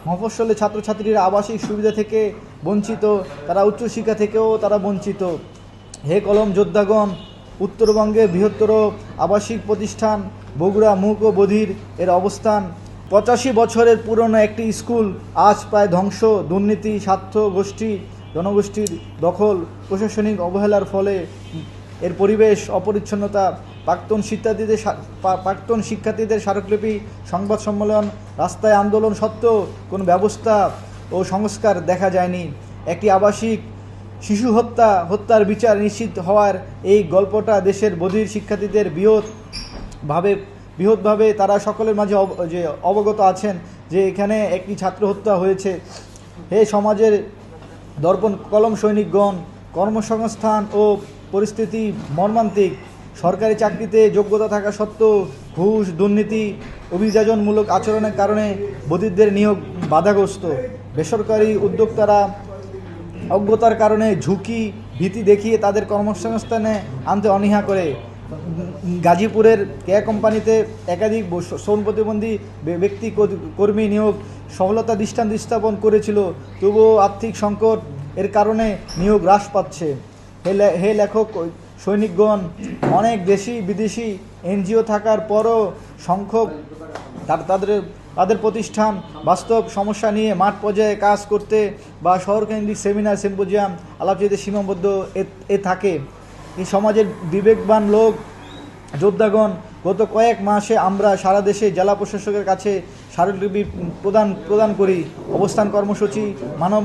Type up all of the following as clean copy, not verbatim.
মফস্বলে ছাত্রছাত্রীরা আবাসিক সুবিধা থেকে বঞ্চিত, তারা উচ্চশিক্ষা থেকেও তারা বঞ্চিত। হে কলম যোদ্ধাগণ, উত্তরবঙ্গের বৃহত্তর আবাসিক প্রতিষ্ঠান বগুড়া মূক ও বধির এর অবস্থান। 85 বছরের পুরনো একটি স্কুল আজ প্রায় ধ্বংস। দুর্নীতি, স্বার্থ গোষ্ঠী, জনগোষ্ঠীর দখল, প্রশাসনিক অবহেলার ফলে এর পরিবেশ, অপরিচ্ছন্নতা, প্রাক্তন শিক্ষার্থীদের স্মারকলিপি, সংবাদ সম্মেলন, রাস্তায় আন্দোলন সত্ত্বেও কোনো ব্যবস্থা ও সংস্কার দেখা যায়নি। একটি আবাসিক শিশু হত্যার বিচার নিশ্চিত হওয়ার এই গল্পটা দেশের বধির শিক্ষার্থীদের বৃহৎভাবে তারা সকলের মাঝে যে অবগত আছেন যে এখানে একটি ছাত্র হত্যা হয়েছে। হে সমাজের দর্পণ কলম সৈনিকগণ, কর্মসংস্থান ও পরিস্থিতি মর্মান্তিক। সরকারি চাকরিতে যোগ্যতা থাকা সত্ত্বেও ঘুষ, দুর্নীতি, অভিযোজনমূলক আচরণের কারণে বধিরদের নিয়োগ বাধাগ্রস্ত। বেসরকারি উদ্যোক্তারা অজ্ঞতার কারণে ঝুঁকি, ভীতি দেখিয়ে তাদের কর্মসংস্থানে আনতে অনীহা করে। গাজীপুরের কেয়া কোম্পানিতে একাধিক শ্রম প্রতিবন্ধী ব্যক্তি কর্মী নিয়োগ সফলতা দৃষ্টান্ত স্থাপন করেছিল, তবুও আর্থিক সংকট এর কারণে নিয়োগ হ্রাস পাচ্ছে। হে লেখক সৈনিকগণ, অনেক দেশি বিদেশি এনজিও থাকার পরও সংখ্যক তাদের প্রতিষ্ঠান বাস্তব সমস্যা নিয়ে মাঠ পর্যায়ে কাজ করতে বা শহরকেন্দ্রিক সেমিনার, সিম্পোজিয়াম, আলাপচারিতে সীমাবদ্ধ থাকে। এই সমাজের বিবেকবান লোক যোদ্ধাগণ, গত কয়েক মাসে আমরা সারা দেশে জেলা প্রশাসকের কাছে স্মারকলিপি প্রদান করি, অবস্থান কর্মসূচি,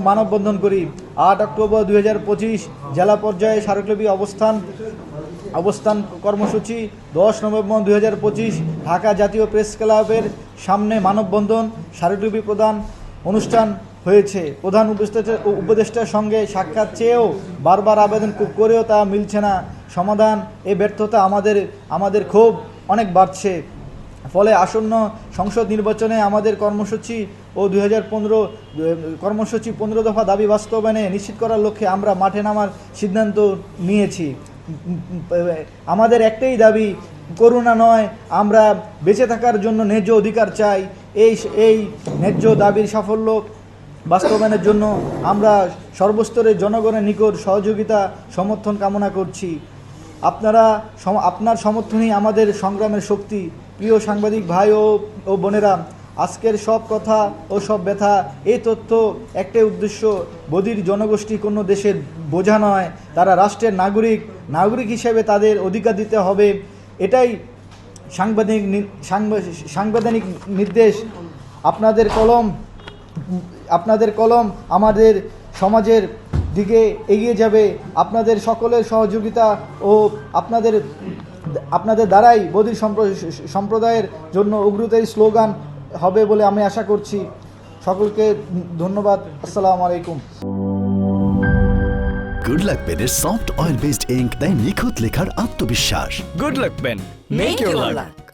মানববন্ধন করি। 8 অক্টোবর 2025 জেলা পর্যায়ে স্মারকলিপি অবস্থান কর্মসূচি, 10 নভেম্বর 2025 ঢাকা জাতীয় প্রেস ক্লাবের সামনে মানববন্ধন, স্মারকলিপি প্রদান অনুষ্ঠান হয়েছে। প্রধান উপদেষ্টার সঙ্গে সাক্ষাৎ চেয়েও বারবার আবেদন করেও তা মিলছে না সমাধান। এই ব্যর্থতা আমাদের ক্ষোভ অনেক বাড়ছে। ফলে আসন্ন সংসদ নির্বাচনে আমাদের কর্মসূচি ও 15 দফা দাবি বাস্তবায়নে নিশ্চিত করার লক্ষ্যে আমরা মাঠে নামার সিদ্ধান্ত নিয়েছি। আমাদের একটাই দাবি, করুণা নয়, আমরা বেঁচে থাকার জন্য ন্যায্য অধিকার চাই। এই ন্যায্য দাবির সাফল্য বাস্তবায়নের জন্য আমরা সর্বস্তরের জনগণের নিকট সহযোগিতা সমর্থন কামনা করছি। আপনার সমর্থনই আমাদের সংগ্রামের শক্তি। প্রিয় সাংবাদিক ভাই ও বোনেরা, আজকের সব কথা ও সব ব্যথা, এই তথ্য, একটাই উদ্দেশ্য, বধির জনগোষ্ঠী কোনো দেশের বোঝা নয়, তারা রাষ্ট্রের নাগরিক হিসেবে তাদের অধিকার দিতে হবে। এটাই সাংবিধানিক নির্দেশ। আপনাদের কলম আমাদের সমাজের দিকে এগিয়ে যাবে। আপনাদের সকলের সহযোগিতা ও আপনাদের দ্বারাই বধির সম্প্রদায়ের জন্য অগ্রগতির স্লোগান হবে বলে আমি আশা করছি। সকলকে ধন্যবাদ। আসসালামু আলাইকুম। গুড লাক পেনের সফট অয়েল বেসড ইঙ্ক তাই নিখুঁত লেখার আত্মবিশ্বাস। Good luck pen. Make your luck.